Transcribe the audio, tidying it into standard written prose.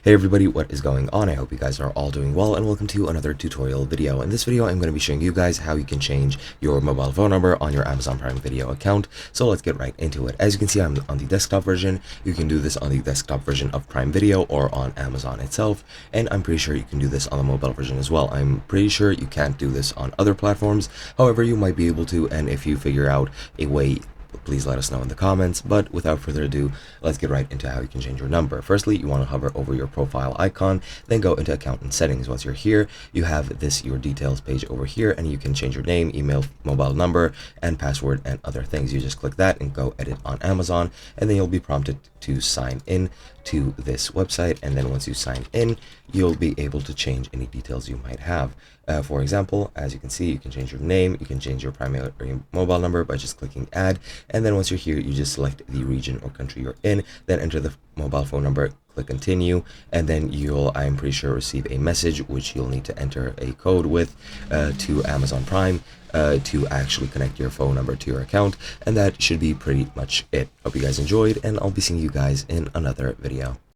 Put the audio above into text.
Hey everybody, what is going on? I hope you guys are all doing well and welcome to another tutorial video. In this video, I'm going to be showing you guys how you can change your mobile phone number on your Amazon Prime Video account. So let's get right into it. As you can see, I'm on the desktop version. You can do this on the desktop version of Prime Video or on Amazon itself. And I'm pretty sure you can do this on the mobile version as well. I'm pretty sure you can't do this on other platforms. However, you might be able to, and if you figure out a way, please let us know in the comments. But without further ado, let's get right into how you can change your number. Firstly, you want to hover over your profile icon, then go into account and settings. Once you're here, you have this your details page over here, and you can change your name, email, mobile number, and password, and other things. You just click that and go edit on Amazon, and then you'll be prompted to sign in to this website. And then once you sign in, you'll be able to change any details you might have. For example, as you can see, you can change your name, you can change your primary mobile number by just clicking add, and then once you're here, you just select the region or country you're in, then enter the mobile phone number, click continue, and then you'll, I'm pretty sure, receive a message which you'll need to enter a code with to Amazon Prime to actually connect your phone number to your account. And that should be pretty much it. Hope you guys enjoyed, and I'll be seeing you guys in another video.